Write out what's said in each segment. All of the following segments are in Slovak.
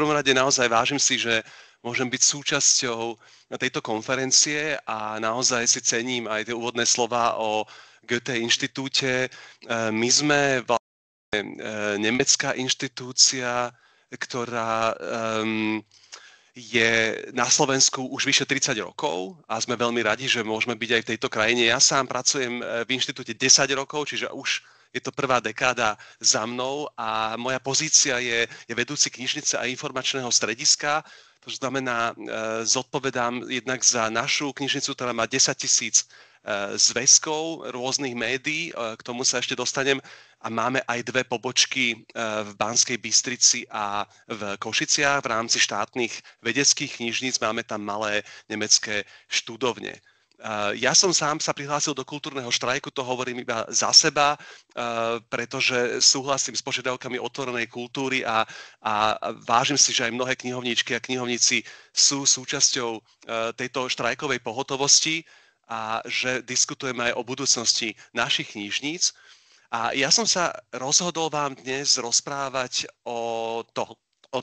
prvom rade naozaj vážim si, že môžem byť súčasťou tejto konferencie a naozaj si cením aj tie úvodné slova o Goethe inštitúte. My sme nemecká inštitúcia, ktorá je na Slovensku už vyše 30 rokov a sme veľmi radi, že môžeme byť aj v tejto krajine. Ja sám pracujem v inštitúte 10 rokov, čiže už je to prvá dekáda za mnou a moja pozícia je vedúci knižnice a informačného strediska. To znamená, zodpovedám jednak za našu knižnicu, ktorá má 10 000 zväzkov rôznych médií, k tomu sa ešte dostanem, a máme aj dve pobočky v Banskej Bystrici a v Košiciach v rámci štátnych vedeckých knižníc, máme tam malé nemecké študovne. Ja som sám sa prihlásil do kultúrneho štrajku, to hovorím iba za seba, pretože súhlasím s požiadavkami otvorenej kultúry a vážim si, že aj mnohé knihovníčky a knihovníci sú súčasťou tejto štrajkovej pohotovosti a že diskutujeme aj o budúcnosti našich knižníc. A ja som sa rozhodol vám dnes rozprávať o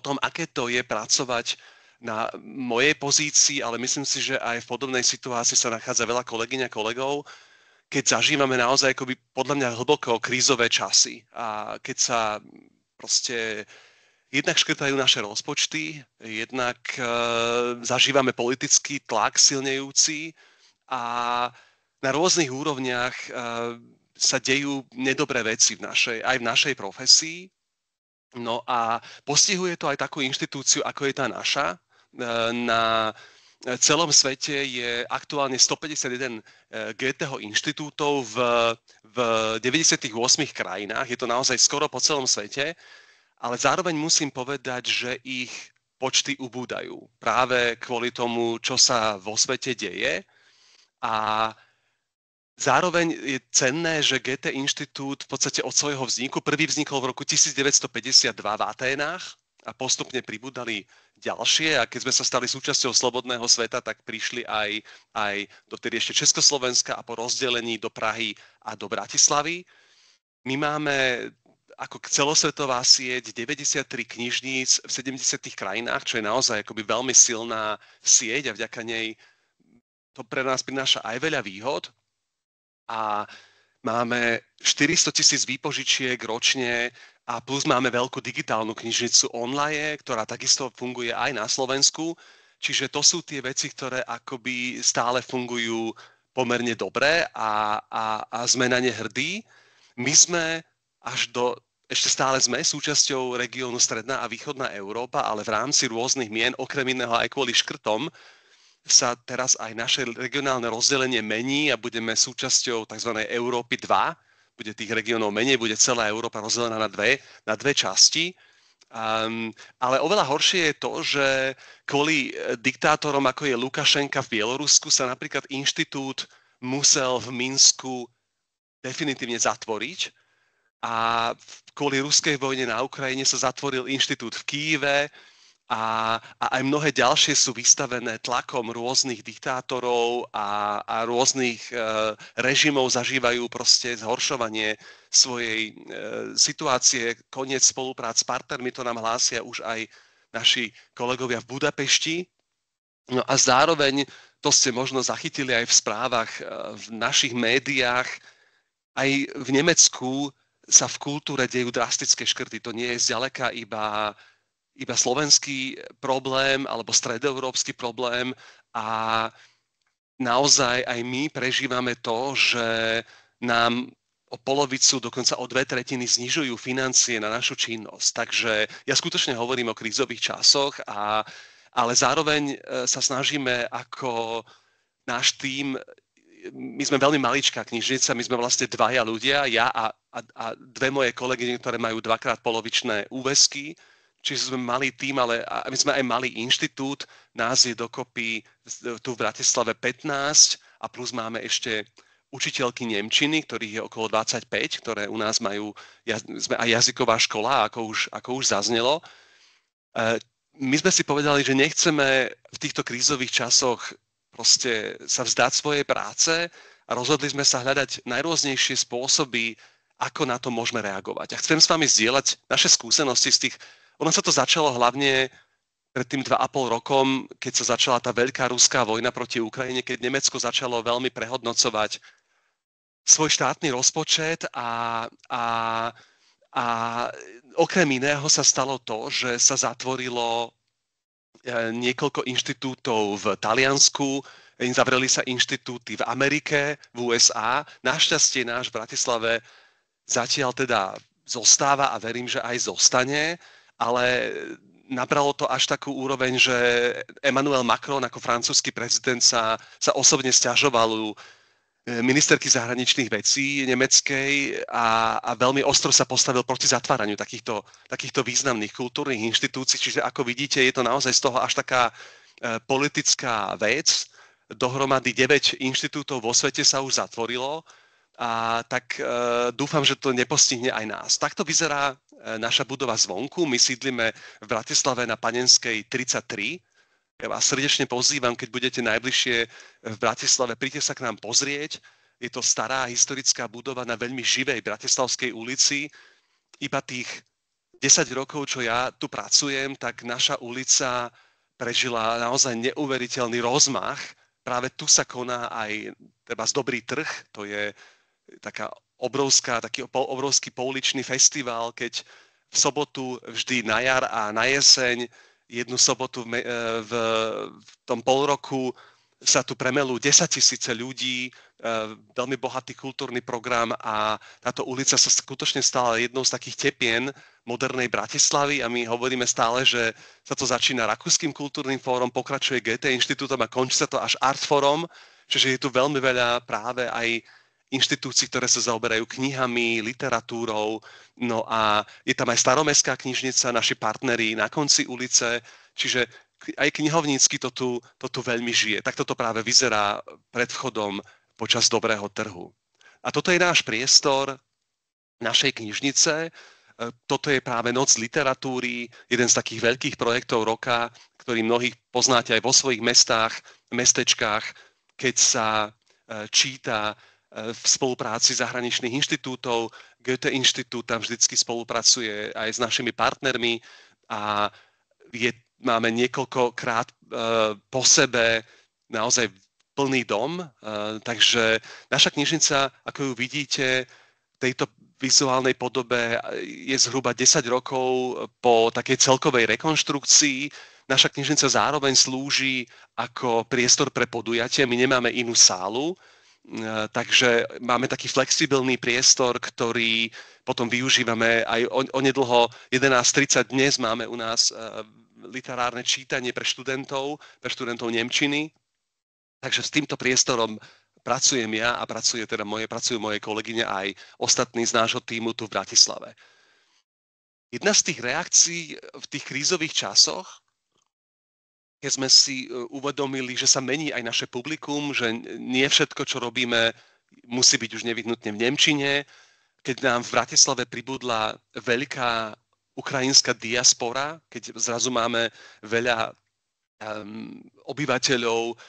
tom, aké to je pracovať na mojej pozícii, ale myslím si, že aj v podobnej situácii sa nachádza veľa kolegyň a kolegov, keď zažívame naozaj akoby podľa mňa hlboko krízové časy a keď sa proste jednak škrtajú naše rozpočty, jednak zažívame politický tlak silnejúci a na rôznych úrovniach sa dejú nedobré veci aj v našej profesii. No a postihuje to aj takú inštitúciu, ako je tá naša. Na celom svete je aktuálne 151 Goetheho inštitútov v 98 krajinách. Je to naozaj skoro po celom svete, ale zároveň musím povedať, že ich počty ubúdajú práve kvôli tomu, čo sa vo svete deje. A zároveň je cenné, že Goethe inštitút v podstate od svojho vzniku, prvý vznikol v roku 1952 v Aténach a postupne pribúdali ďalšie a keď sme sa stali súčasťou slobodného sveta, tak prišli aj dotedy ešte Československa a po rozdelení do Prahy a do Bratislavy. My máme ako celosvetová sieť 93 knižníc v 70 krajinách, čo je naozaj akoby veľmi silná sieť a vďaka nej to pre nás prináša aj veľa výhod. A máme 400 000 výpožičiek ročne a plus máme veľkú digitálnu knižnicu online, ktorá takisto funguje aj na Slovensku. Čiže to sú tie veci, ktoré akoby stále fungujú pomerne dobre a sme na ne hrdí. My sme ešte stále sme súčasťou regiónu Stredná a Východná Európa, ale v rámci rôznych mien, okrem iného aj kvôli škrtom, sa teraz aj naše regionálne rozdelenie mení a budeme súčasťou tzv. Európy 2. Bude tých regiónov menej, bude celá Európa rozdelená na dve časti. Ale oveľa horšie je to, že kvôli diktátorom, ako je Lukašenka v Bielorusku, sa napríklad inštitút musel v Minsku definitívne zatvoriť. A kvôli ruskej vojne na Ukrajine sa zatvoril inštitút v Kyjeve, a aj mnohé ďalšie sú vystavené tlakom rôznych diktátorov a rôznych režimov, zažívajú proste zhoršovanie svojej situácie, koniec spoluprác s partnermi, to nám hlásia už aj naši kolegovia v Budapešti. No a zároveň, to ste možno zachytili aj v správach v našich médiách, aj v Nemecku sa v kultúre dejú drastické škrty. To nie je zďaleka iba slovenský problém alebo stredoeurópsky problém a naozaj aj my prežívame to, že nám o polovicu, dokonca o 2/3 znižujú financie na našu činnosť. Takže ja skutočne hovorím o krízových časoch, ale zároveň sa snažíme ako náš tím, my sme veľmi maličká knižnica, my sme vlastne dvaja ľudia, ja a dve moje kolegyne, ktoré majú dvakrát polovičné úväzky. Čiže sme malý tím, ale my sme aj malý inštitút, nás je dokopy tu v Bratislave 15 a plus máme ešte učiteľky nemčiny, ktorých je okolo 25, ktoré u nás sme aj jazyková škola, ako už zaznelo. My sme si povedali, že nechceme v týchto krízových časoch proste sa vzdať svojej práce a rozhodli sme sa hľadať najrôznejšie spôsoby, ako na to môžeme reagovať. A chcem s vami zdieľať naše skúsenosti z tých. Ono sa to začalo hlavne pred tým 2,5 rokom, keď sa začala tá veľká ruská vojna proti Ukrajine, keď Nemecko začalo veľmi prehodnocovať svoj štátny rozpočet a okrem iného sa stalo to, že sa zatvorilo niekoľko inštitútov v Taliansku, zavreli sa inštitúty v Amerike, v USA. Našťastie náš v Bratislave zatiaľ teda zostáva a verím, že aj zostane, ale nabralo to až takú úroveň, že Emmanuel Macron ako francúzsky prezident sa osobne sťažoval ministerky zahraničných vecí nemeckej a veľmi ostro sa postavil proti zatváraniu takýchto významných kultúrnych inštitúcií. Čiže ako vidíte, je to naozaj z toho až taká politická vec. Dohromady 9 inštitútov vo svete sa už zatvorilo a tak dúfam, že to nepostihne aj nás. Takto vyzerá naša budova zvonku. My sídlime v Bratislave na Panenskej 33. Ja vás srdečne pozývam, keď budete najbližšie v Bratislave, príďte sa k nám pozrieť. Je to stará historická budova na veľmi živej Bratislavskej ulici. Iba tých 10 rokov, čo ja tu pracujem, tak naša ulica prežila naozaj neuveriteľný rozmach. Práve tu sa koná aj dobrý trh, to je taký obrovský pouličný festival, keď v sobotu vždy na jar a na jeseň jednu sobotu v tom polroku sa tu premelú 10 000 ľudí, veľmi bohatý kultúrny program a táto ulica sa skutočne stala jednou z takých tepien modernej Bratislavy a my hovoríme stále, že sa to začína Rakúskym kultúrnym fórom, pokračuje Goethe inštitútom a končí sa to až Artforom, čiže je tu veľmi veľa práve aj inštitúcií, ktoré sa zaoberajú knihami, literatúrou, no a je tam aj staromestská knižnica, naši partneri na konci ulice, čiže aj knihovnícky to tu veľmi žije. Tak toto práve vyzerá pred vchodom počas dobrého trhu. A toto je náš priestor našej knižnice. Toto je práve Noc literatúry, jeden z takých veľkých projektov roka, ktorý mnohých poznáte aj vo svojich mestách, mestečkách, keď sa číta v spolupráci zahraničných inštitútov. Goethe inštitút tam vždycky spolupracuje aj s našimi partnermi a máme niekoľkokrát po sebe naozaj plný dom, takže naša knižnica, ako ju vidíte, v tejto vizuálnej podobe je zhruba 10 rokov po takej celkovej rekonštrukcii. Naša knižnica zároveň slúži ako priestor pre podujatie, my nemáme inú sálu, takže máme taký flexibilný priestor, ktorý potom využívame aj onedlho 11:30 dnes máme u nás literárne čítanie pre študentov nemčiny. Takže s týmto priestorom pracujem ja a pracujú moje kolegyne aj ostatní z nášho tímu tu v Bratislave. Jedna z tých reakcií v tých krízových časoch, keď sme si uvedomili, že sa mení aj naše publikum, že nie všetko, čo robíme, musí byť už nevyhnutne v nemčine. Keď nám v Bratislave pribudla veľká ukrajinská diaspora, keď zrazu máme veľa obyvateľov,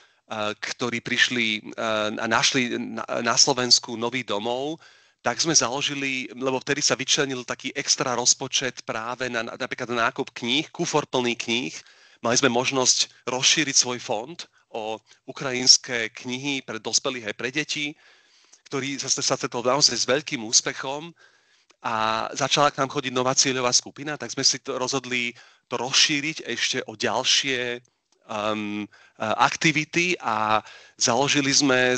ktorí prišli a našli na Slovensku nový domov, tak sme založili, lebo vtedy sa vyčlenil taký extra rozpočet práve napríklad na nákup kníh, kufor plný kníh. Mali sme možnosť rozšíriť svoj fond o ukrajinské knihy pre dospelých aj pre deti, ktorý sa stretol naozaj s veľkým úspechom a začala k nám chodiť nová cieľová skupina, tak sme si to rozhodli to rozšíriť ešte o ďalšie aktivity a založili sme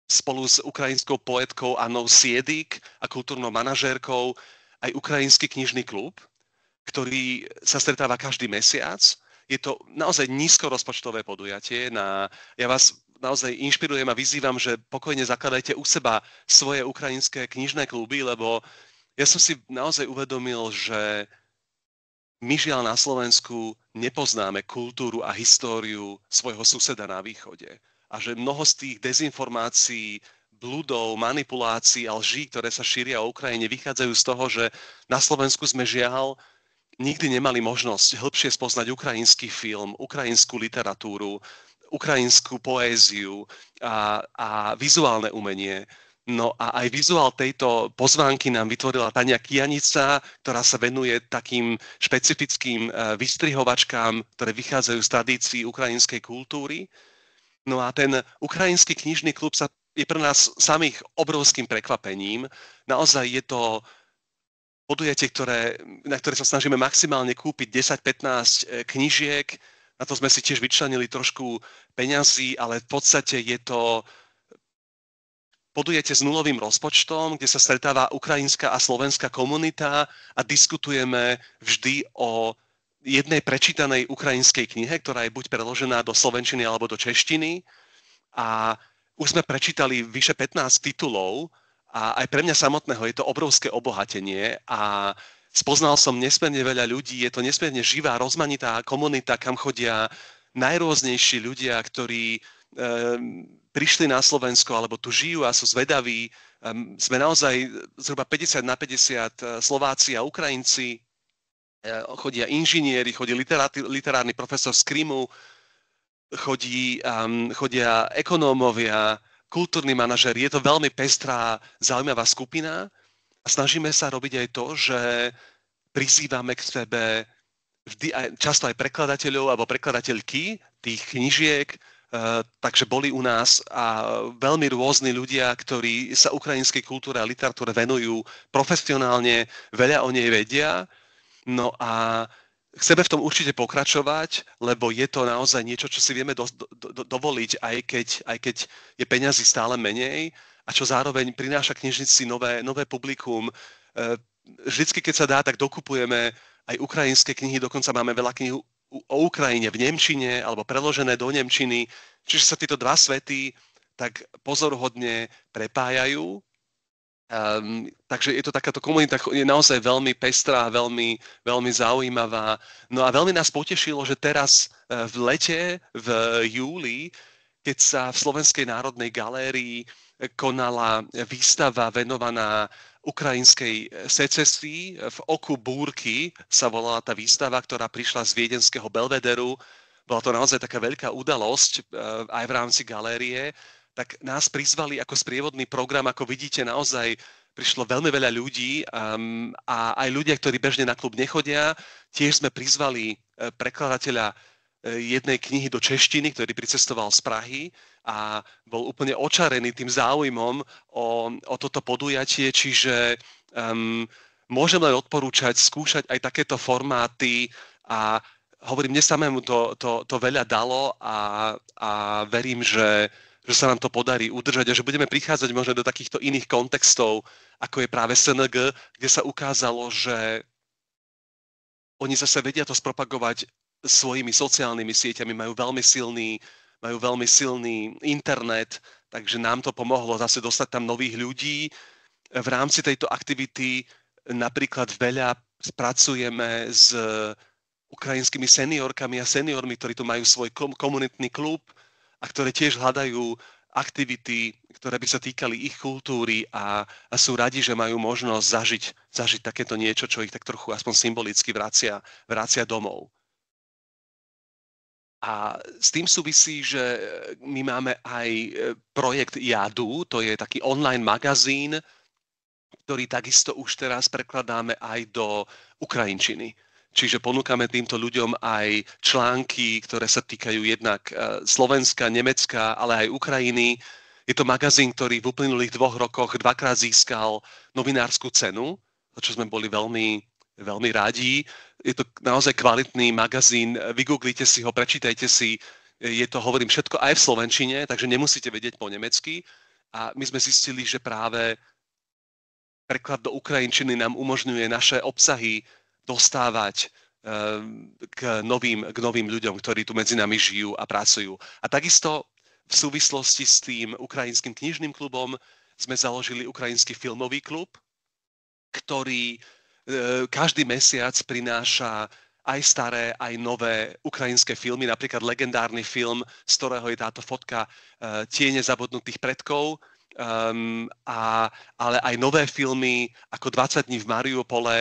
spolu s ukrajinskou poetkou Annou Siedik a kultúrnou manažérkou aj ukrajinský knižný klub, ktorý sa stretáva každý mesiac. Je to naozaj nízkorozpočtové podujatie. Ja vás naozaj inšpirujem a vyzývam, že pokojne zakladajte u seba svoje ukrajinské knižné kluby, lebo ja som si naozaj uvedomil, že my žiaľ na Slovensku nepoznáme kultúru a históriu svojho suseda na východe. A že mnoho z tých dezinformácií, bludov, manipulácií a lží, ktoré sa šíria o Ukrajine, vychádzajú z toho, že na Slovensku sme žiaľ nikdy nemali možnosť hĺbšie spoznať ukrajinský film, ukrajinskú literatúru, ukrajinskú poéziu a vizuálne umenie. No a aj vizuál tejto pozvánky nám vytvorila Tania Kianica, ktorá sa venuje takým špecifickým vystrihovačkám, ktoré vychádzajú z tradícií ukrajinskej kultúry. No a ten ukrajinský knižný klub je pre nás samých obrovským prekvapením. Naozaj je to podujatie, na ktoré sa snažíme maximálne kúpiť 10-15 knižiek. Na to sme si tiež vyčlenili trošku peňazí, ale v podstate je to podujatie s nulovým rozpočtom, kde sa stretáva ukrajinská a slovenská komunita a diskutujeme vždy o jednej prečítanej ukrajinskej knihe, ktorá je buď preložená do slovenčiny alebo do češtiny. A už sme prečítali vyše 15 titulov a aj pre mňa samotného je to obrovské obohatenie a spoznal som nesmierne veľa ľudí, je to nesmierne živá, rozmanitá komunita, kam chodia najrôznejší ľudia, ktorí prišli na Slovensko alebo tu žijú a sú zvedaví. Sme naozaj zhruba 50-50 Slováci a Ukrajinci. Chodia inžinieri, chodí literárny profesor z Krymu, chodia ekonómovia, kultúrni manažeri. Je to veľmi pestrá, zaujímavá skupina a snažíme sa robiť aj to, že prizývame k sebe často aj prekladateľov alebo prekladateľky tých knižiek. Takže boli u nás a veľmi rôzni ľudia, ktorí sa ukrajinskej kultúre a literatúre venujú profesionálne, veľa o nej vedia. No a chceme v tom určite pokračovať, lebo je to naozaj niečo, čo si vieme dovoliť, aj keď je peňazí stále menej a čo zároveň prináša knižnici nové publikum. Vždycky, keď sa dá, tak dokupujeme aj ukrajinské knihy, dokonca máme veľa kníh o Ukrajine v nemčine alebo preložené do nemčiny. Čiže sa tieto dva svety tak pozoruhodne prepájajú. Takže je to takáto komunita, je naozaj veľmi pestrá, veľmi, veľmi zaujímavá. No a veľmi nás potešilo, že teraz v lete, v júli, keď sa v Slovenskej národnej galérii konala výstava venovaná ukrajinskej secesii. V oku búrky sa volala tá výstava, ktorá prišla z viedenského Belvederu. Bola to naozaj taká veľká udalosť aj v rámci galérie. Tak nás prizvali ako sprievodný program, ako vidíte, naozaj prišlo veľmi veľa ľudí a aj ľudia, ktorí bežne na klub nechodia. Tiež sme prizvali prekladateľa jednej knihy do češtiny, ktorý pricestoval z Prahy a bol úplne očarený tým záujmom o toto podujatie, čiže môžem len odporúčať skúšať aj takéto formáty a hovorím, mne samému to veľa dalo a verím, že sa nám to podarí udržať a že budeme prichádzať možno do takýchto iných kontextov, ako je práve SNG, kde sa ukázalo, že oni zase vedia to spropagovať svojimi sociálnymi sieťami, majú veľmi silný internet, takže nám to pomohlo zase dostať tam nových ľudí. V rámci tejto aktivity napríklad veľa pracujeme s ukrajinskými seniorkami a seniormi, ktorí tu majú svoj komunitný klub a ktoré tiež hľadajú aktivity, ktoré by sa týkali ich kultúry a sú radi, že majú možnosť zažiť takéto niečo, čo ich tak trochu aspoň symbolicky vracia domov. A s tým súvisí, že my máme aj projekt Jadu, to je taký online magazín, ktorý takisto už teraz prekladáme aj do ukrajinčiny. Čiže ponúkame týmto ľuďom aj články, ktoré sa týkajú jednak Slovenska, Nemecka, ale aj Ukrajiny. Je to magazín, ktorý v uplynulých 2 rokoch 2-krát získal novinárskú cenu, za čo sme boli veľmi, veľmi radi. Je to naozaj kvalitný magazín, vygooglite si ho, prečítajte si. Je to, hovorím, všetko aj v slovenčine, takže nemusíte vedieť po nemecky. A my sme zistili, že práve preklad do ukrajinčiny nám umožňuje naše obsahy dostávať k novým ľuďom, ktorí tu medzi nami žijú a pracujú. A takisto v súvislosti s tým ukrajinským knižným klubom sme založili ukrajinský filmový klub, ktorý každý mesiac prináša aj staré, aj nové ukrajinské filmy, napríklad legendárny film, z ktorého je táto fotka Tiene zabudnutých predkov, ale aj nové filmy ako 20 dní v Mariupole.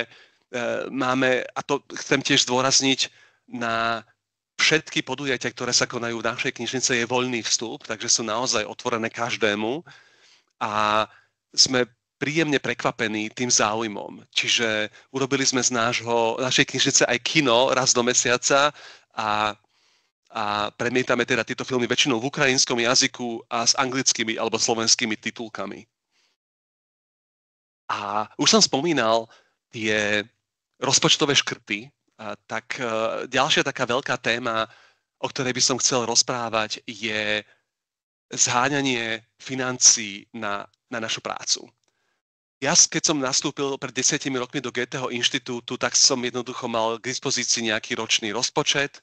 Máme, a to chcem tiež zdôrazniť, na všetky podujatia, ktoré sa konajú v našej knižnice, je voľný vstup, takže sú naozaj otvorené každému. A sme príjemne prekvapení tým záujmom. Čiže urobili sme z našej knižnice aj kino raz do mesiaca a premietame teda tieto filmy väčšinou v ukrajinskom jazyku a s anglickými alebo slovenskými titulkami. A už som spomínal tie rozpočtové škrty, tak ďalšia taká veľká téma, o ktorej by som chcel rozprávať, je zháňanie financií na našu prácu. Ja, keď som nastúpil pred 10 rokmi do Goetheho inštitútu, tak som jednoducho mal k dispozícii nejaký ročný rozpočet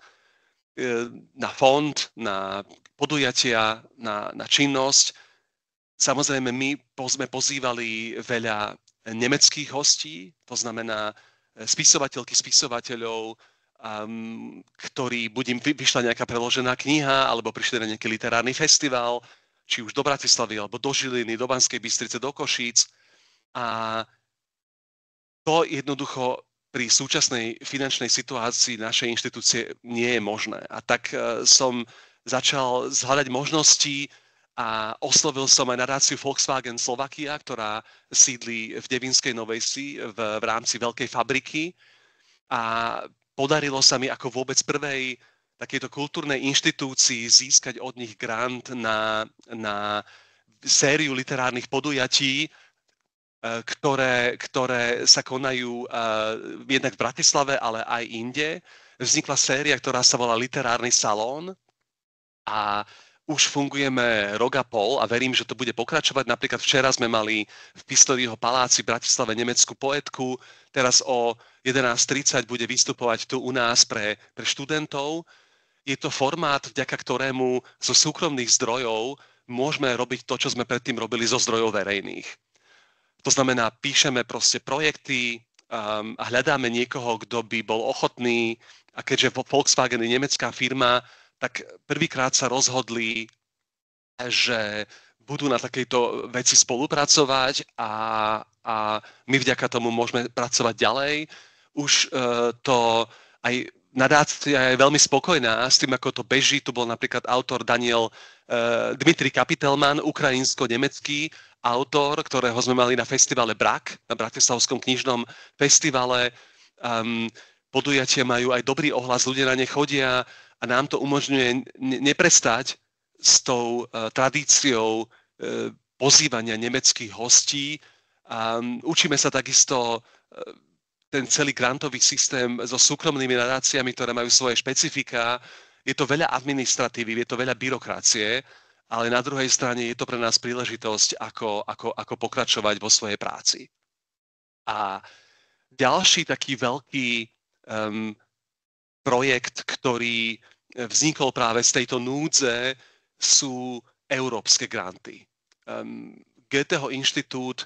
na fond, na podujatia, na činnosť. Samozrejme, my sme pozývali veľa nemeckých hostí, to znamená spisovateľky, spisovateľov, ktorí buď im vyšla nejaká preložená kniha, alebo prišli na nejaký literárny festival, či už do Bratislavy, alebo do Žiliny, do Banskej Bystrice, do Košíc. A to jednoducho pri súčasnej finančnej situácii našej inštitúcie nie je možné. A tak som začal zhľadať možnosti a oslovil som aj nadáciu Volkswagen Slovakia, ktorá sídli v Devínskej Novej Vsi v rámci veľkej fabriky. A podarilo sa mi ako vôbec prvej takejto kultúrnej inštitúcii získať od nich grant na sériu literárnych podujatí, ktoré sa konajú jednak v Bratislave, ale aj inde. Vznikla séria, ktorá sa volá Literárny salón a už fungujeme rok a pol a verím, že to bude pokračovať. Napríklad včera sme mali v Pistoriho paláci v Bratislave nemeckú poetku, teraz o 11:30 bude vystupovať tu u nás pre študentov. Je to formát, vďaka ktorému zo súkromných zdrojov môžeme robiť to, čo sme predtým robili zo zdrojov verejných. To znamená, píšeme proste projekty a hľadáme niekoho, kto by bol ochotný, a keďže Volkswagen je nemecká firma, tak prvýkrát sa rozhodli, že budú na takejto veci spolupracovať a my vďaka tomu môžeme pracovať ďalej. Už to aj nadácia je veľmi spokojná s tým, ako to beží. Tu bol napríklad autor Dmitri Kapitelman, ukrajinsko-nemecký autor, ktorého sme mali na festivale Brak, na Bratislavskom knižnom festivale. Podujatia majú aj dobrý ohlas, ľudia na ne chodia a nám to umožňuje neprestať s tou tradíciou pozývania nemeckých hostí. Učíme sa takisto ten celý grantový systém so súkromnými nadáciami, ktoré majú svoje špecifika. Je to veľa administratívy, je to veľa byrokracie, ale na druhej strane je to pre nás príležitosť, ako pokračovať vo svojej práci. A ďalší taký veľký projekt, ktorý vznikol práve z tejto núdze, sú európske granty. Goetheho inštitút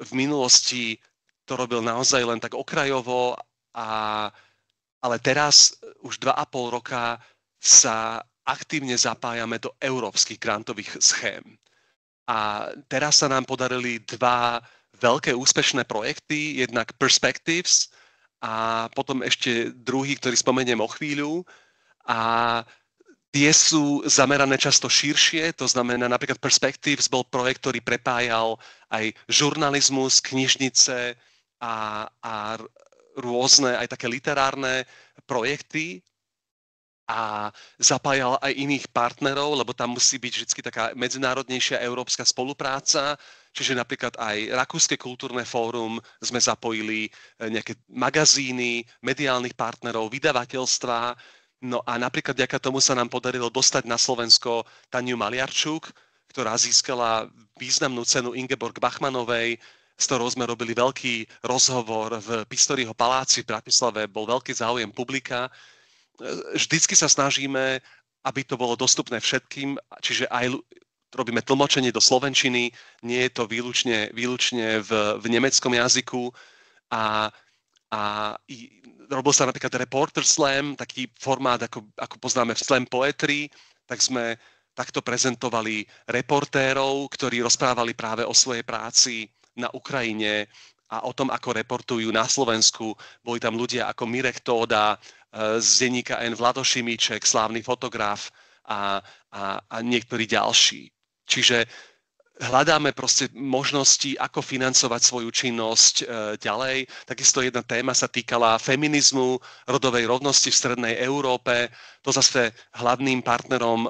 v minulosti to robil naozaj len tak okrajovo, ale teraz už 2,5 roka sa aktívne zapájame do európskych grantových schém. A teraz sa nám podarili 2 veľké úspešné projekty, jednak Perspectives a potom ešte druhý, ktorý spomeniem o chvíľu. A tie sú zamerané často širšie, to znamená napríklad Perspectives bol projekt, ktorý prepájal aj žurnalizmus, knižnice a rôzne aj také literárne projekty a zapájal aj iných partnerov, lebo tam musí byť vždy taká medzinárodnejšia európska spolupráca. Čiže napríklad aj Rakúske kultúrne fórum sme zapojili, nejaké magazíny, mediálnych partnerov, vydavateľstva. No a napríklad vďaka tomu sa nám podarilo dostať na Slovensko Taniu Maliarčuk, ktorá získala významnú cenu Ingeborg Bachmanovej, s ktorou sme robili veľký rozhovor v Pistoriho paláci v Bratislave, bol veľký záujem publika. Vždycky sa snažíme, aby to bolo dostupné všetkým, čiže aj robíme tlmočenie do slovenčiny, nie je to výlučne v nemeckom jazyku a robil sa napríklad Reporter Slam, taký formát, ako poznáme v Slam Poetry, tak sme takto prezentovali reportérov, ktorí rozprávali práve o svojej práci na Ukrajine a o tom, ako reportujú na Slovensku. Boli tam ľudia ako Mirek Tóda, z denníka N. Vlado Šimíček, slávny fotograf a niektorí ďalší. Čiže hľadáme proste možnosti, ako financovať svoju činnosť ďalej. Takisto jedna téma sa týkala feminizmu, rodovej rovnosti v strednej Európe. To zase hlavným partnerom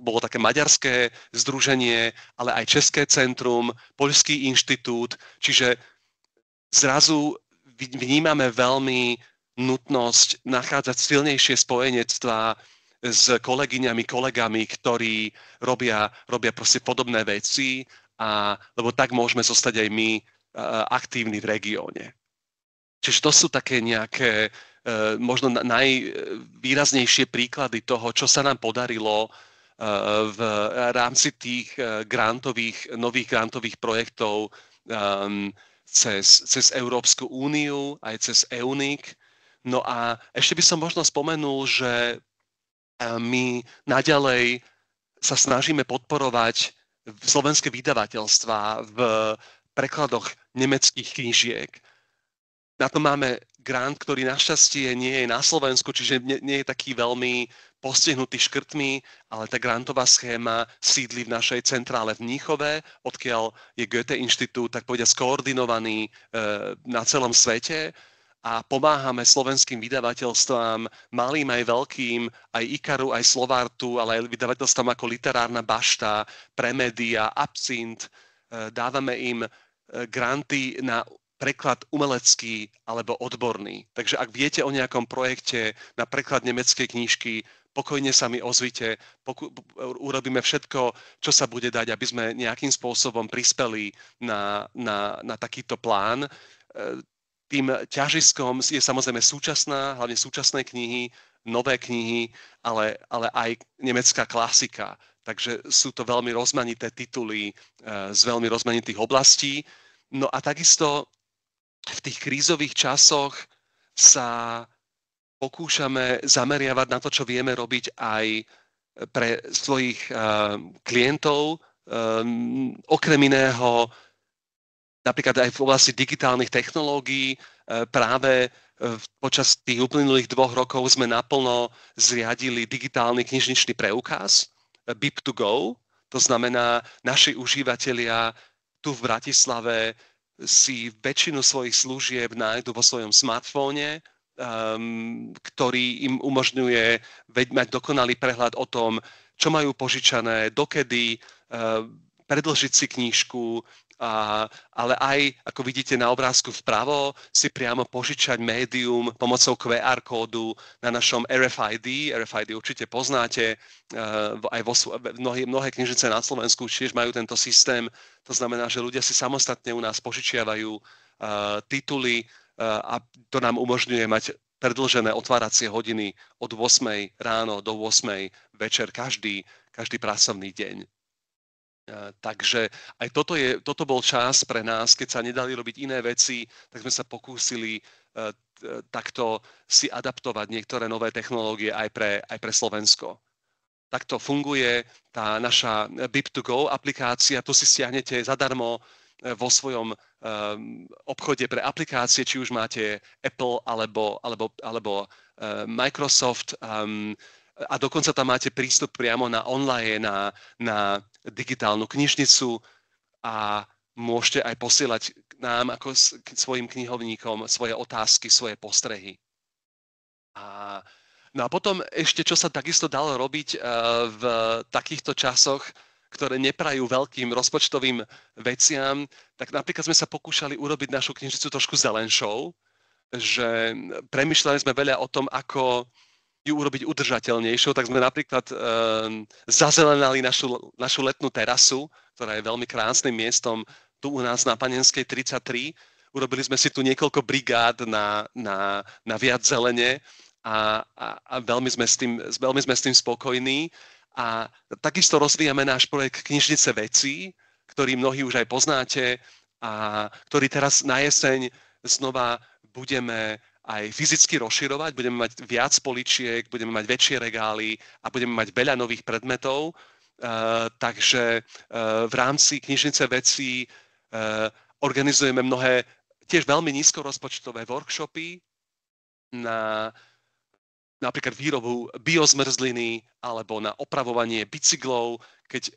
bolo také maďarské združenie, ale aj České centrum, Poľský inštitút. Čiže zrazu vnímame veľmi nutnosť nachádzať silnejšie spojenectvá s kolegyňami, kolegami, ktorí robia proste podobné veci, lebo tak môžeme zostať aj my aktívni v regióne. Čiže to sú také nejaké možno najvýraznejšie príklady toho, čo sa nám podarilo v rámci tých nových grantových projektov cez Európsku úniu, aj cez EUNIC. No a ešte by som možno spomenul, že my naďalej sa snažíme podporovať slovenské vydavateľstvá v prekladoch nemeckých knížiek. Na to máme grant, ktorý našťastie nie je na Slovensku, čiže nie je taký veľmi postihnutý škrtmi, ale tá grantová schéma sídli v našej centrále v Mníchove, odkiaľ je Goethe inštitút, tak povedať, skoordinovaný na celom svete. A pomáhame slovenským vydavateľstvám, malým aj veľkým, aj Ikaru, aj Slovartu, ale aj vydavateľstvám ako Literárna bašta, Premedia, Absint. Dávame im granty na preklad umelecký alebo odborný. Takže ak viete o nejakom projekte na preklad nemeckej knižky, pokojne sa mi ozvite, urobíme všetko, čo sa bude dať, aby sme nejakým spôsobom prispeli na takýto plán. Tým ťažiskom je samozrejme hlavne súčasné knihy, nové knihy, ale aj nemecká klasika. Takže sú to veľmi rozmanité tituly z veľmi rozmanitých oblastí. No a takisto v tých krízových časoch sa pokúšame zameriavať na to, čo vieme robiť aj pre svojich klientov. Okrem iného napríklad aj v oblasti digitálnych technológií. Práve počas tých uplynulých 2 rokov sme naplno zriadili digitálny knižničný preukaz Bip2Go. To znamená, naši užívateľia tu v Bratislave si väčšinu svojich služieb nájdu vo svojom smartfóne, ktorý im umožňuje mať dokonalý prehľad o tom, čo majú požičané, dokedy, predĺžiť si knižku, ale aj, ako vidíte na obrázku vpravo, si priamo požičať médium pomocou QR kódu na našom RFID. RFID určite poznáte, aj mnohé knižnice na Slovensku tiež majú tento systém. To znamená, že ľudia si samostatne u nás požičiavajú tituly a to nám umožňuje mať predĺžené otváracie hodiny od 8 ráno do 8 večer každý pracovný deň. Takže aj toto bol čas pre nás, keď sa nedali robiť iné veci, tak sme sa pokúsili takto si adaptovať niektoré nové technológie aj pre Slovensko. Takto funguje tá naša Bip2Go aplikácia, tu si stiahnete zadarmo vo svojom obchode pre aplikácie, či už máte Apple alebo Microsoft, a dokonca tam máte prístup priamo na online, na digitálnu knižnicu a môžete aj posielať nám ako svojim knihovníkom svoje otázky, svoje postrehy. No a potom ešte, čo sa takisto dalo robiť v takýchto časoch, ktoré neprajú veľkým rozpočtovým veciam, tak napríklad sme sa pokúšali urobiť našu knižnicu trošku zelenšou, že premýšľali sme veľa o tom, ako ju urobiť udržateľnejšou, tak sme napríklad zazelenali našu letnú terasu, ktorá je veľmi krásnym miestom tu u nás na Panenskej 33. Urobili sme si tu niekoľko brigád na viac zelene a veľmi sme s tým spokojní. A takisto rozvíjame náš projekt Knižnice vecí, ktorý mnohí už aj poznáte a ktorý teraz na jeseň znova budeme aj fyzicky rozširovať, budeme mať viac poličiek, budeme mať väčšie regály a budeme mať veľa nových predmetov. Takže v rámci Knižnice vecí organizujeme mnohé tiež veľmi nízkorozpočtové workshopy na napríklad výrobu biozmrzliny alebo na opravovanie bicyklov, keď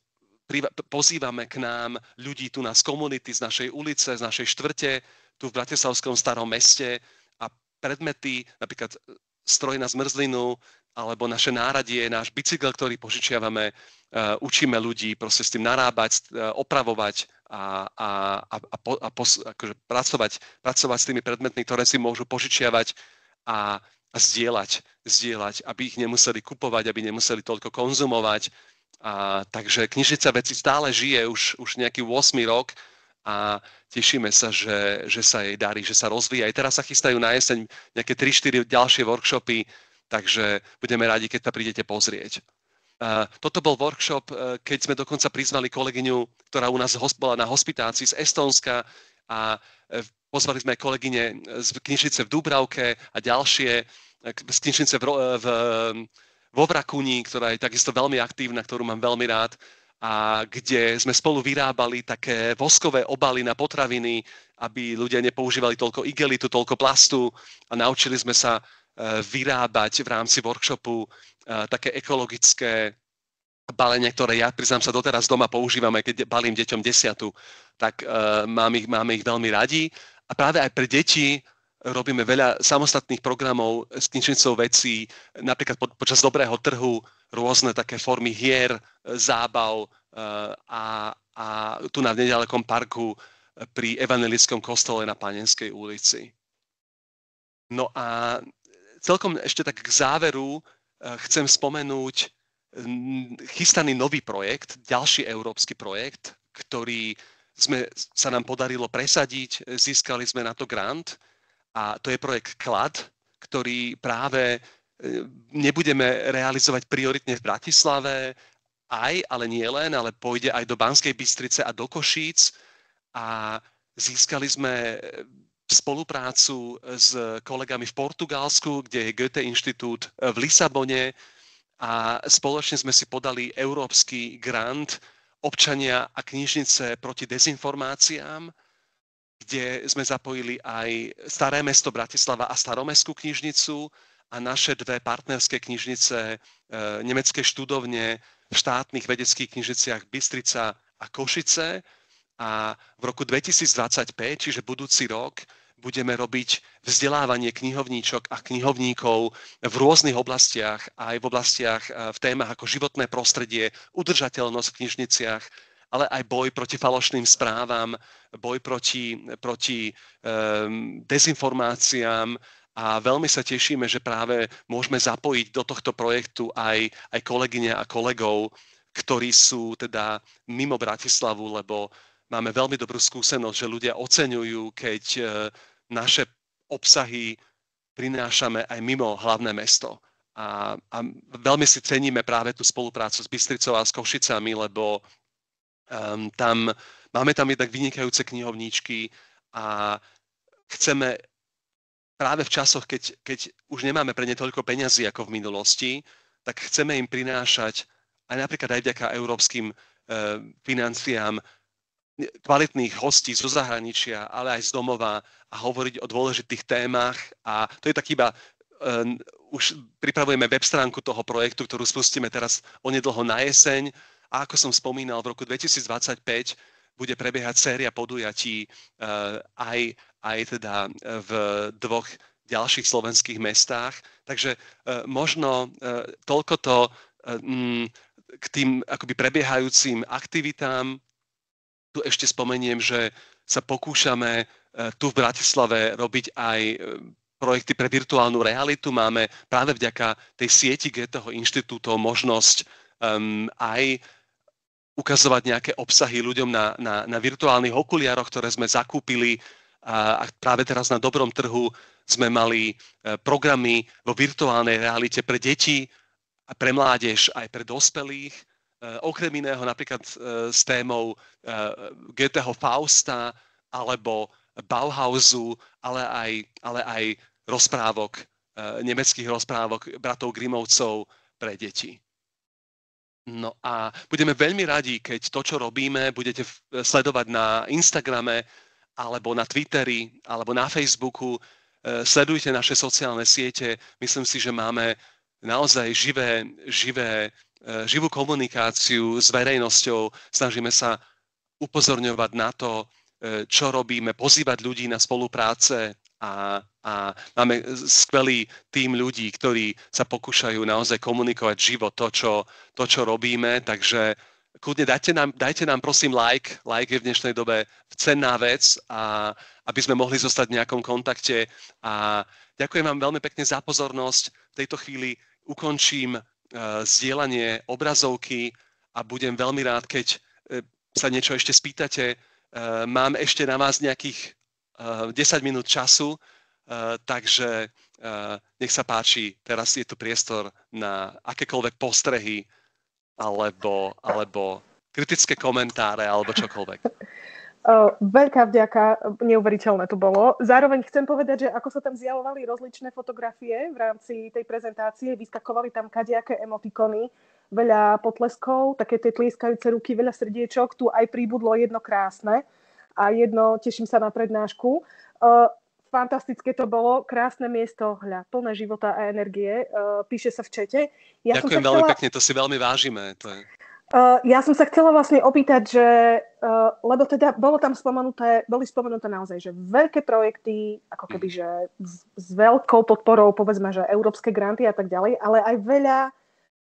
pozývame k nám ľudí tu z komunity, z našej ulice, z našej štvrte, tu v Bratislavskom Starom meste a predmety, napríklad stroj na zmrzlinu, alebo naše náradie, náš bicykel, ktorý požičiavame, učíme ľudí proste s tým narábať, opravovať akože pracovať s tými predmetmi, ktoré si môžu požičiavať a zdieľať, aby ich nemuseli kupovať, aby nemuseli toľko konzumovať. Takže knižnica Veci stále žije už nejaký 8. rok a tešíme sa, že sa jej darí, že sa rozvíja. Aj teraz sa chystajú na jeseň nejaké 3-4 ďalšie workshopy, takže budeme radi, keď sa prídete pozrieť. Toto bol workshop, keď sme dokonca prizvali kolegyňu, ktorá u nás bola na hospitácii z Estónska a pozvali sme aj kolegyne z knižnice v Dúbravke a ďalšie z knižnice vo Vrakuni, ktorá je takisto veľmi aktívna, ktorú mám veľmi rád, a kde sme spolu vyrábali také voskové obaly na potraviny, aby ľudia nepoužívali toľko igelitu, toľko plastu a naučili sme sa vyrábať v rámci workshopu také ekologické balenie, ktoré ja, priznám sa, doteraz doma používam, aj keď balím deťom 10, tak máme ich veľmi radi. A práve aj pre deti robíme veľa samostatných programov s knižnicou Vecí, napríklad počas Dobrého trhu, rôzne také formy hier, zábav a tu na nedalekom parku pri evanjelickom kostole na Panenskej ulici. No a celkom ešte tak k záveru chcem spomenúť chystaný nový projekt, ďalší európsky projekt, ktorý sa nám podarilo presadiť, získali sme na to grant a to je projekt KLAD, ktorý práve nebudeme realizovať prioritne v Bratislave, ale nie len, ale pôjde aj do Banskej Bystrice a do Košíc a získali sme spoluprácu s kolegami v Portugalsku, kde je Goethe Inštitút v Lisabone a spoločne sme si podali európsky grant Občania a knižnice proti dezinformáciám, kde sme zapojili aj Staré mesto Bratislava a Staromestskú knižnicu a naše dve partnerské knižnice, nemecké študovne v štátnych vedeckých knižniciach Bystrica a Košice. A v roku 2025, čiže budúci rok, budeme robiť vzdelávanie knihovníčok a knihovníkov v rôznych oblastiach, aj v oblastiach v témach ako životné prostredie, udržateľnosť v knižniciach, ale aj boj proti falošným správam, boj proti dezinformáciám a veľmi sa tešíme, že práve môžeme zapojiť do tohto projektu aj kolegyne a kolegov, ktorí sú teda mimo Bratislavu, lebo máme veľmi dobrú skúsenosť, že ľudia oceňujú, keď naše obsahy prinášame aj mimo hlavné mesto. A veľmi si ceníme práve tú spoluprácu s Bystricou a s Košicami, lebo máme tam jednak vynikajúce knihovníčky a chceme práve v časoch, keď už nemáme pre ne toľko peňazí ako v minulosti, tak chceme im prinášať aj napríklad aj vďaka európskym financiám kvalitných hostí zo zahraničia, ale aj z domova a hovoriť o dôležitých témach. A to je tak iba, už pripravujeme web stránku toho projektu, ktorú spustíme teraz onedlho na jeseň. A ako som spomínal, v roku 2025 bude prebiehať séria podujatí aj teda v dvoch ďalších slovenských mestách. Takže možno toľkoto k tým akoby prebiehajúcim aktivitám. Tu ešte spomeniem, že sa pokúšame tu v Bratislave robiť aj projekty pre virtuálnu realitu. Máme práve vďaka tej sieti Goetheho inštitútov možnosť aj ukazovať nejaké obsahy ľuďom na virtuálnych okuliároch, ktoré sme zakúpili. A práve teraz na Dobrom trhu sme mali programy vo virtuálnej realite pre deti, a pre mládež, aj pre dospelých. Okrem iného napríklad s témou Goetheho Fausta alebo Bauhausu, ale aj rozprávok, nemeckých rozprávok bratov Grimovcov pre deti. No a budeme veľmi radi, keď to, čo robíme, budete sledovať na Instagrame alebo na Twitteri alebo na Facebooku. Sledujte naše sociálne siete. Myslím si, že máme naozaj živé živú komunikáciu s verejnosťou, snažíme sa upozorňovať na to, čo robíme, pozývať ľudí na spolupráce a máme skvelý tím ľudí, ktorí sa pokúšajú naozaj komunikovať živo to, čo robíme, takže kľudne dajte nám prosím like je v dnešnej dobe cenná vec a aby sme mohli zostať v nejakom kontakte a ďakujem vám veľmi pekne za pozornosť. V tejto chvíli ukončím zdieľanie obrazovky a budem veľmi rád, keď sa niečo ešte spýtate. Mám ešte na vás nejakých 10 minút času, takže nech sa páči, teraz je tu priestor na akékoľvek postrehy alebo kritické komentáre alebo čokoľvek. Veľká vďaka, neuveriteľné to bolo. Zároveň chcem povedať, že ako sa tam zjavovali rozličné fotografie v rámci tej prezentácie, vyskakovali tam kadejaké emotikony, veľa potleskov, také tie tlieskajúce ruky, veľa srdiečok, tu aj príbudlo jedno krásne a jedno teším sa na prednášku. Fantastické to bolo, krásne miesto, plné života a energie, píše sa v čete. Ďakujem veľmi pekne, to si veľmi vážime. To je... Ja som sa chcela vlastne opýtať, že, lebo teda boli spomenuté naozaj, že veľké projekty, ako keby, že s veľkou podporou, povedzme, že európske granty a tak ďalej, ale aj veľa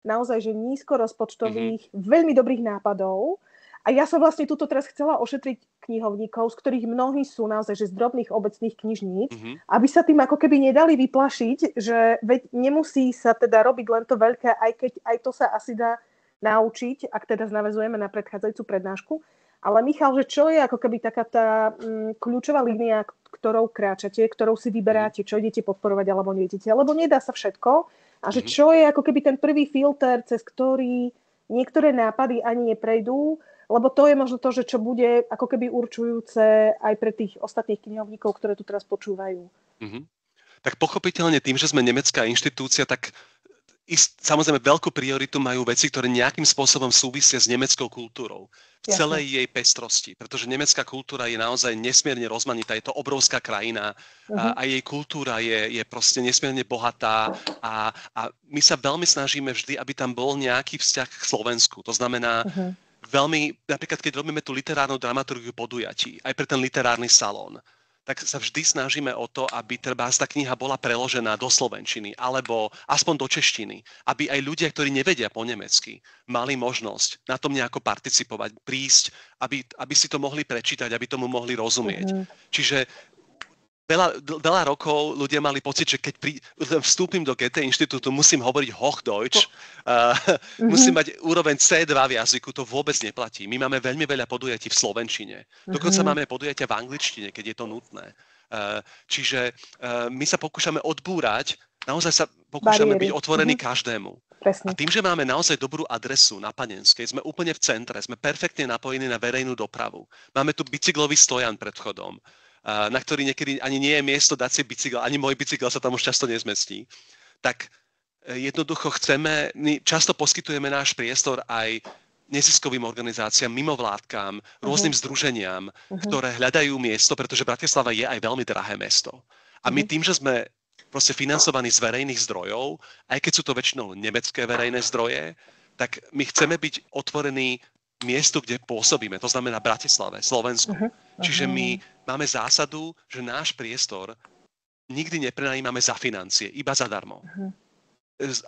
naozaj, že nízkorozpočtových, veľmi dobrých nápadov. A ja som vlastne túto teraz chcela ošetriť knihovníkov, z ktorých mnohí sú naozaj, že z drobných obecných knižníc, aby sa tým ako keby nedali vyplašiť, že veď nemusí sa teda robiť len to veľké, aj keď aj to sa asi dá naučiť, ak teda naväzujeme na predchádzajúcu prednášku. Ale Michal, že čo je ako keby taká tá kľúčová línia, ktorou kráčate, ktorou si vyberáte, čo idete podporovať alebo neidete, lebo nedá sa všetko. A že čo je ako keby ten prvý filter, cez ktorý niektoré nápady ani neprejdú, lebo to je možno to, že čo bude ako keby určujúce aj pre tých ostatných knihovníkov, ktoré tu teraz počúvajú. Tak pochopiteľne tým, že sme nemecká inštitúcia, tak samozrejme veľkú prioritu majú veci, ktoré nejakým spôsobom súvisia s nemeckou kultúrou. V celej jej pestrosti, pretože nemecká kultúra je naozaj nesmierne rozmanitá, je to obrovská krajina a jej kultúra je proste nesmierne bohatá a my sa veľmi snažíme vždy, aby tam bol nejaký vzťah k Slovensku. To znamená, napríklad keď robíme tú literárnu dramaturgiu podujatí, aj pre ten literárny salón, tak sa vždy snažíme o to, aby tá kniha bola preložená do slovenčiny alebo aspoň do češtiny, aby aj ľudia, ktorí nevedia po nemecky, mali možnosť na tom nejako participovať, prísť, aby si to mohli prečítať, aby tomu mohli rozumieť. Čiže veľa rokov ľudia mali pocit, že keď vstúpim do Goethe inštitútu, musím hovoriť Hochdeutsch, musím mať úroveň C2 v jazyku, to vôbec neplatí. My máme veľmi veľa podujatí v slovenčine. Dokonca máme podujatia v angličtine, keď je to nutné. Čiže my sa pokúšame odbúrať, naozaj sa pokúšame byť otvorení každému. Presne. A tým, že máme naozaj dobrú adresu na Panenskej, sme úplne v centre, sme perfektne napojení na verejnú dopravu. Máme tu bicyklový stojan pred vchodom, na ktorý niekedy ani nie je miesto dať si bicykel, ani môj bicykel sa tam už často nezmestí, tak jednoducho my často poskytujeme náš priestor aj neziskovým organizáciám, mimovládkam, rôznym združeniam, ktoré hľadajú miesto, pretože Bratislava je aj veľmi drahé mesto. A my tým, že sme proste financovaní z verejných zdrojov, aj keď sú to väčšinou nemecké verejné zdroje, tak my chceme byť otvorení miestu, kde pôsobíme, to znamená Bratislave, Slovensku. Čiže my máme zásadu, že náš priestor nikdy neprenajímame za financie, iba zadarmo.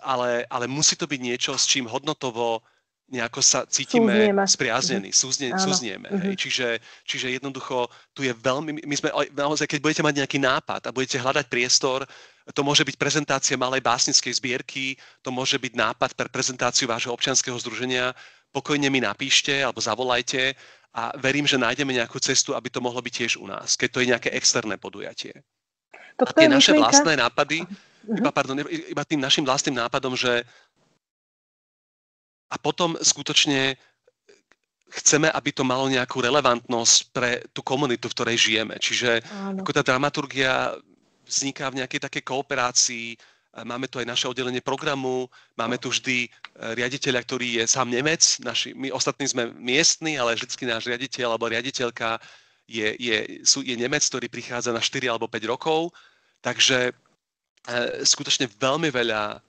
Ale musí to byť niečo, s čím hodnotovo nejako sa cítime spriaznení, súznieme. Čiže jednoducho tu je veľmi, my sme naozaj, keď budete mať nejaký nápad a budete hľadať priestor, to môže byť prezentácia malej básnickej zbierky, to môže byť nápad pre prezentáciu vášho občianskeho združenia, pokojne mi napíšte alebo zavolajte a verím, že nájdeme nejakú cestu, aby to mohlo byť tiež u nás, keď to je nejaké externé podujatie. A tie naše vlastné nápady, iba tým našim vlastným nápadom, že a potom skutočne chceme, aby to malo nejakú relevantnosť pre tú komunitu, v ktorej žijeme. Čiže ako tá dramaturgia vzniká v nejakej takej kooperácii. Máme tu aj naše oddelenie programu, máme tu vždy riaditeľa, ktorý je sám Nemec, my ostatní sme miestni, ale vždycky náš riaditeľ alebo riaditeľka je Nemec, ktorý prichádza na 4 alebo 5 rokov, takže skutočne veľmi veľa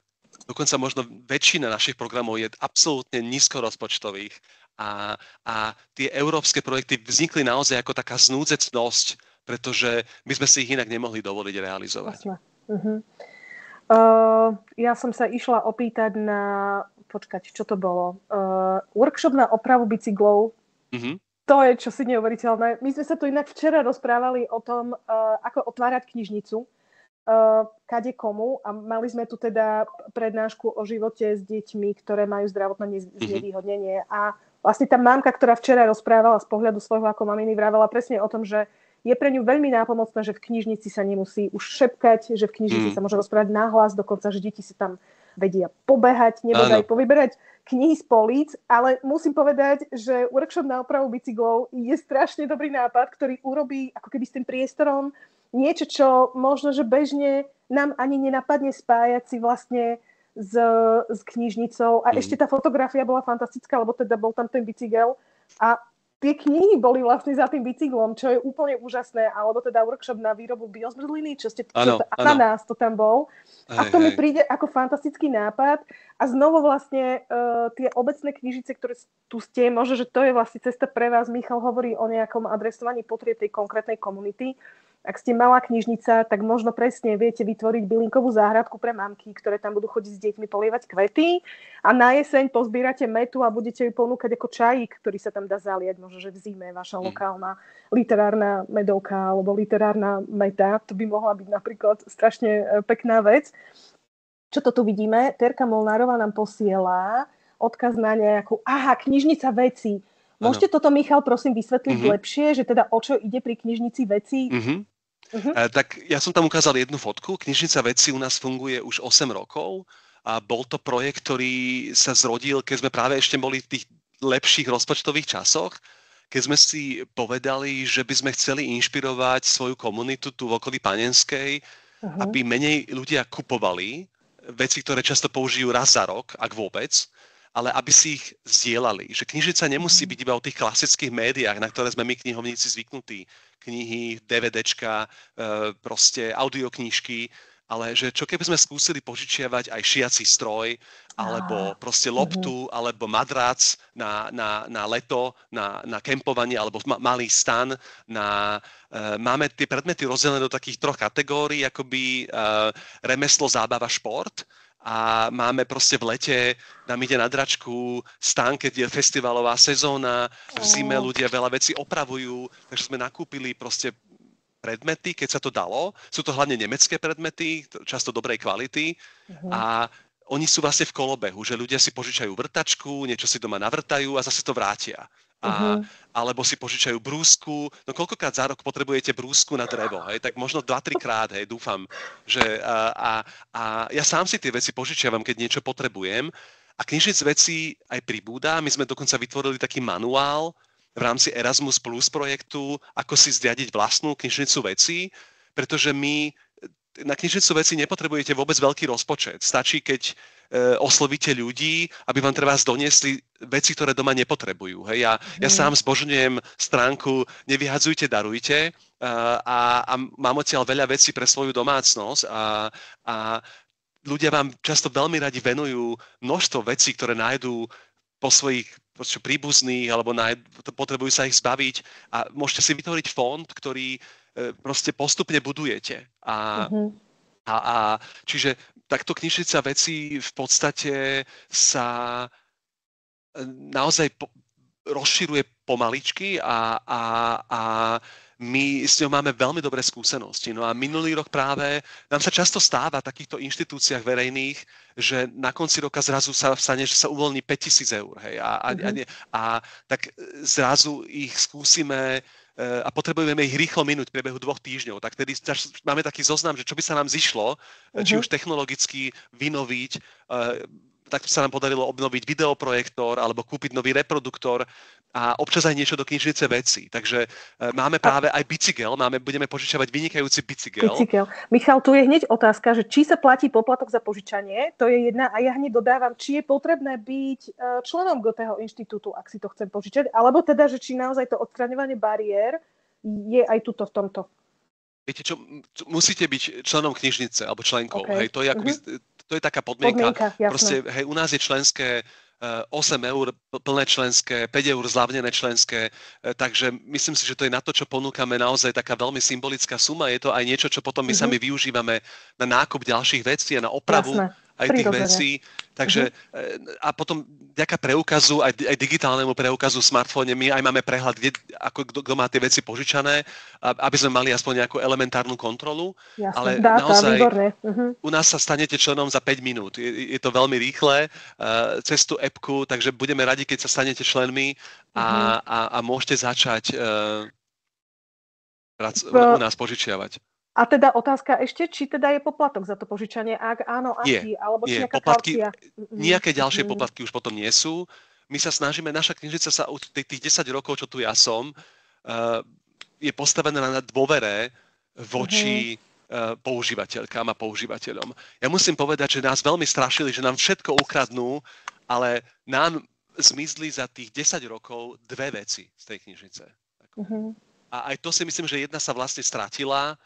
dokonca možno väčšina našich programov je absolútne nízkorozpočtových a tie európske projekty vznikli naozaj ako taká znúdzecnosť, pretože my sme si ich inak nemohli dovoliť realizovať. Ja som sa išla opýtať na, počkať, čo to bolo? Workshop na opravu bicyklov. To je čosi neuveriteľné. My sme sa tu inak včera rozprávali o tom, ako otvárať knižnicu, kade komu, a mali sme tu teda prednášku o živote s deťmi, ktoré majú zdravotné znevýhodnenie, a vlastne tá mamka, ktorá včera rozprávala z pohľadu svojho ako maminy, vravela presne o tom, že je pre ňu veľmi nápomocné, že v knižnici sa nemusí už šepkať, že v knižnici sa môže rozprávať nahlas, dokonca, že deti si tam vedia pobehať, nebodaj povyberať knihy z políc, ale musím povedať, že workshop na opravu bicyklov je strašne dobrý nápad, ktorý urobí ako keby s tým priestorom niečo, čo možno, že bežne nám ani nenapadne spájať si vlastne s knižnicou. A ešte tá fotografia bola fantastická, lebo teda bol tam ten bicykel a tie knihy boli vlastne za tým bicyklom, čo je úplne úžasné, alebo teda workshop na výrobu biozmrzliny, ananás to tam bol. A to mi príde ako fantastický nápad. A znovu vlastne tie obecné knižnice, ktoré tu ste, možno, že to je vlastne cesta pre vás. Michal hovorí o nejakom adresovaní potrieb tej konkrétnej komunity. Ak ste malá knižnica, tak možno presne viete vytvoriť bylinkovú záhradku pre mamky, ktoré tam budú chodiť s deťmi polievať kvety, a na jeseň pozbierate metu a budete ju ponúkať ako čajík, ktorý sa tam dá zaliať, možno, že v zime vaša lokálna literárna medovka alebo literárna meta. To by mohla byť napríklad strašne pekná vec. Čo to tu vidíme? Terka Molnárová nám posiela odkaz na nejakú, knižnica vecí. Môžete toto, Michal, prosím, vysvetliť lepšie, že teda o čo ide pri knižnici vecí? Tak ja som tam ukázal jednu fotku. Knižnica vecí u nás funguje už 8 rokov a bol to projekt, ktorý sa zrodil, keď sme práve ešte boli v tých lepších rozpočtových časoch, keď sme si povedali, že by sme chceli inšpirovať svoju komunitu tu v okolí Panenskej, aby menej ľudia kupovali veci, ktoré často použijú raz za rok, ak vôbec, ale aby si ich zdieľali. Že knižnica nemusí byť iba o tých klasických médiách, na ktoré sme my knihovníci zvyknutí. Knihy, DVDčka, proste audioknižky, ale že čo keby sme skúsili požičiavať aj šiaci stroj, alebo proste loptu, alebo madrac na leto, na kempovanie, alebo malý stan. Máme tie predmety rozdelené do takých 3 kategórií, akoby remeslo, zábava, šport. A máme proste v lete, nám ide na dračku stan, keď je festivalová sezóna, v zime ľudia veľa vecí opravujú, takže sme nakúpili proste predmety, keď sa to dalo. Sú to hlavne nemecké predmety, často dobrej kvality, a oni sú vlastne v kolobehu, že ľudia si požičajú vrtačku, niečo si doma navrtajú a zase to vrátia. Alebo si požičajú brúsku. No koľkokrát za rok potrebujete brúsku na drevo, hej? Tak možno 2-3 krát, hej, dúfam. Že, a ja sám si tie veci požičiavam, keď niečo potrebujem. A knižnic vecí aj pribúda. My sme dokonca vytvorili taký manuál v rámci Erasmus Plus projektu, ako si zriadiť vlastnú knižnicu vecí, pretože my na knižnicu vecí nepotrebujete vôbec veľký rozpočet. Stačí, keď oslovíte ľudí, aby vám treba doniesli veci, ktoré doma nepotrebujú. Hej? Ja sám zbožňujem stránku Nevyhadzujte, darujte, a mám odtiaľ veľa vecí pre svoju domácnosť a ľudia vám často veľmi radi venujú množstvo vecí, ktoré nájdú po svojich príbuzných alebo potrebujú sa ich zbaviť, a môžete si vytvoriť fond, ktorý proste postupne budujete. Čiže takto knižnica vecí v podstate sa naozaj rozširuje pomaličky a my s ňou máme veľmi dobré skúsenosti. No a minulý rok práve nám sa často stáva v takýchto inštitúciách verejných, že na konci roka zrazu sa stane, že sa uvoľní 5 000 eur. Hej, a tak zrazu ich skúsime a potrebujeme ich rýchlo minúť v priebehu 2 týždňov. Tak tedy máme taký zoznam, že čo by sa nám zišlo, či už technologicky vynoviť, tak sa nám podarilo obnoviť videoprojektor alebo kúpiť nový reproduktor a občas aj niečo do knižnice vecí. Takže máme práve aj bicykel, budeme požičavať vynikajúci bicykel. Michal, tu je hneď otázka, že či sa platí poplatok za požičanie, to je jedna, a ja hneď dodávam, či je potrebné byť členom Goetheho inštitútu, ak si to chcem požičať, alebo teda, že či naozaj to odstraňovanie bariér je aj tuto v tomto. Viete čo, musíte byť členom knižnice alebo členkou. Okay. Hej, to je akoby To je taká podmienka. Jasné. Proste, hej, u nás je členské 8 eur plné členské, 5 eur zľavnené členské, takže myslím si, že to je na to, čo ponúkame naozaj taká veľmi symbolická suma. Je to aj niečo, čo potom my sami využívame na nákup ďalších vecí a na opravu aj tých vecí. Takže a potom vďaka preukazu, aj digitálnemu preukazu v smartfóne, my aj máme prehľad, kto má tie veci požičané, aby sme mali aspoň nejakú elementárnu kontrolu. Jasné, ale dáta, naozaj výborné. U nás sa stanete členom za 5 minút. Je to veľmi rýchle cez tú appku, takže budeme radi, keď sa stanete členmi a môžete začať u nás požičiavať. A teda otázka ešte, či teda je poplatok za to požičanie? Ak áno, aký? Alebo či nejaká kaucia? Nejaké ďalšie poplatky už potom nie sú. My sa snažíme, naša knižnica sa od tých 10 rokov, čo tu ja som, je postavená na dôvere voči používateľkám a používateľom. Ja musím povedať, že nás veľmi strašili, že nám všetko ukradnú, ale nám zmizli za tých 10 rokov 2 veci z tej knižnice. A aj to si myslím, že jedna sa vlastne stratila.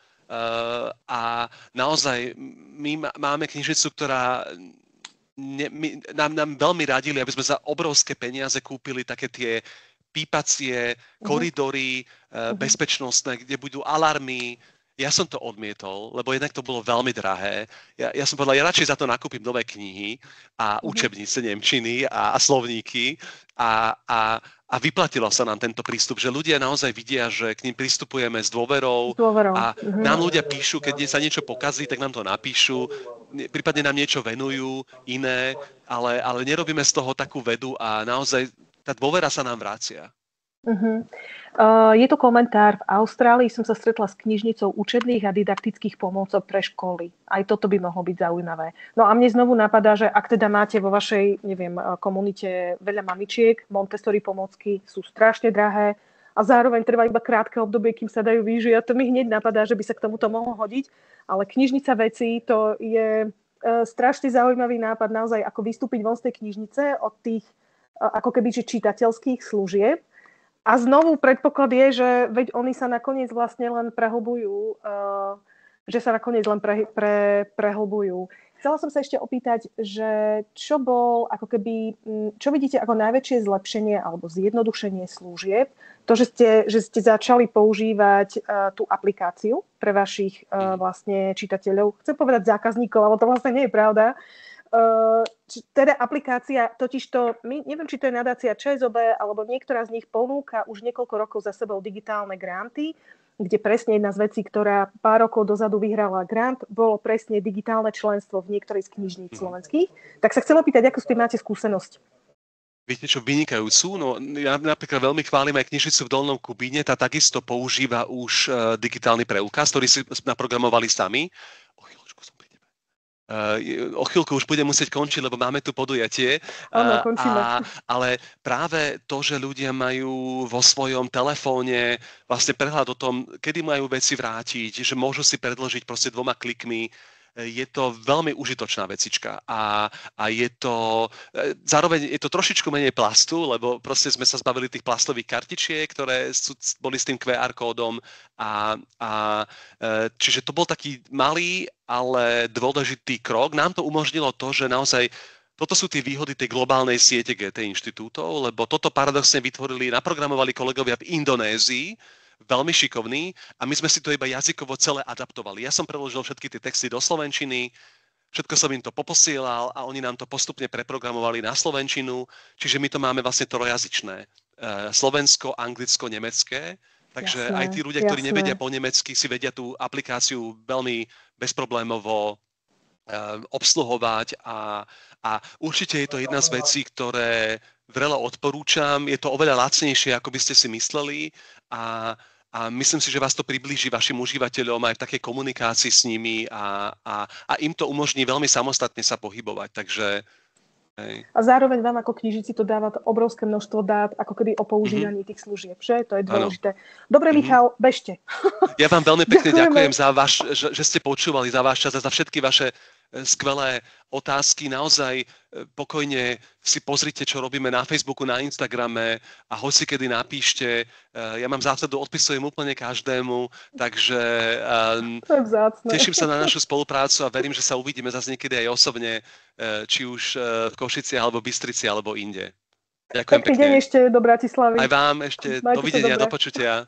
A naozaj my máme knižnicu, ktorá nám veľmi radili, aby sme za obrovské peniaze kúpili také tie pípacie koridory bezpečnostné, kde budú alarmy. Ja som to odmietol, lebo jednak to bolo veľmi drahé. Ja som povedal, ja radšej za to nakúpim nové knihy a učebnice nemčiny a slovníky a vyplatilo sa nám tento prístup, že ľudia naozaj vidia, že k ním pristupujeme s dôverou. A nám ľudia píšu, keď sa niečo pokazí, tak nám to napíšu, prípadne nám niečo venujú iné, ale nerobíme z toho takú vedu a naozaj tá dôvera sa nám vracia. Je to komentár. V Austrálii som sa stretla s knižnicou učebných a didaktických pomôcok pre školy. Aj toto by mohlo byť zaujímavé. No a mne znovu napadá, že ak teda máte vo vašej, komunite veľa mamičiek, Montessori pomôcky sú strašne drahé a zároveň trvá iba krátke obdobie, kým sa dajú využiť. A to mi hneď napadá, že by sa k tomuto mohlo hodiť. Ale knižnica vecí, to je strašne zaujímavý nápad, naozaj ako vystúpiť von z tej knižnice od tých ako keby čitateľských služieb. A znovu predpoklad je, že veď oni sa nakoniec vlastne len prehlbujú, prehlbujú. Chcela som sa ešte opýtať, že čo vidíte ako najväčšie zlepšenie alebo zjednodušenie služieb? To, že ste začali používať tú aplikáciu pre vašich vlastne čitateľov. Chcem povedať zákazníkov, ale to vlastne nie je pravda. Teda aplikácia, totižto, neviem, či to je nadácia ČSOB, alebo niektorá z nich ponúka už niekoľko rokov za sebou digitálne granty, kde presne jedna z vecí, ktorá pár rokov dozadu vyhrala grant, bolo presne digitálne členstvo v niektorej z knižníc slovenských. Tak sa chcem opýtať, ako s tým máte skúsenosť? Viete čo, vynikajúcu? No, ja napríklad veľmi chválim aj knižnicu v Dolnom Kubíne, tá takisto používa už digitálny preukaz, ktorý si naprogramovali sami. O chvíľku už budem musieť končiť, lebo máme tu podujatie. Ale práve to, že ľudia majú vo svojom telefóne vlastne prehľad o tom, kedy majú veci vrátiť, že môžu si predložiť proste 2 klikmi, je to veľmi užitočná vecička a je to, zároveň je to trošičku menej plastu, lebo proste sme sa zbavili tých plastových kartičiek, ktoré boli s tým QR kódom čiže to bol taký malý, ale dôležitý krok. Nám to umožnilo to, že naozaj toto sú tie výhody tej globálnej siete GT inštitútov, lebo toto paradoxne naprogramovali kolegovia v Indonézii, veľmi šikovní a my sme si to iba jazykovo celé adaptovali. Ja som preložil všetky tie texty do slovenčiny, všetko som im to poposielal a oni nám to postupne preprogramovali na slovenčinu, čiže my to máme vlastne trojazyčné. Slovensko, anglicko, nemecké. Takže aj tí ľudia, ktorí nevedia po nemecky, si vedia tú aplikáciu veľmi bezproblémovo obsluhovať a určite je to jedna z vecí, ktoré veľa odporúčam. Je to oveľa lacnejšie, ako by ste si mysleli a myslím si, že vás to priblíži vašim užívateľom aj v takej komunikácii s nimi a im to umožní veľmi samostatne sa pohybovať. Takže a zároveň vám ako knižnici to dáva obrovské množstvo dát, ako keby o používaní tých služieb, že? To je dôležité. Dobre, Michal, bežte. Ja vám veľmi pekne ďakujem za že ste počúvali, za váš čas a za všetky vaše skvelé otázky. Naozaj pokojne si pozrite, čo robíme na Facebooku, na Instagrame a hocikedy napíšte. Ja mám zásadu, odpisujem úplne každému, takže teším sa na našu spoluprácu a verím, že sa uvidíme zase niekedy aj osobne, či už v Košici, alebo Bystrici, alebo inde. Ďakujem Pekný pekne. deň ešte do Bratislavy. Aj vám ešte. Dovidenia, do počutia.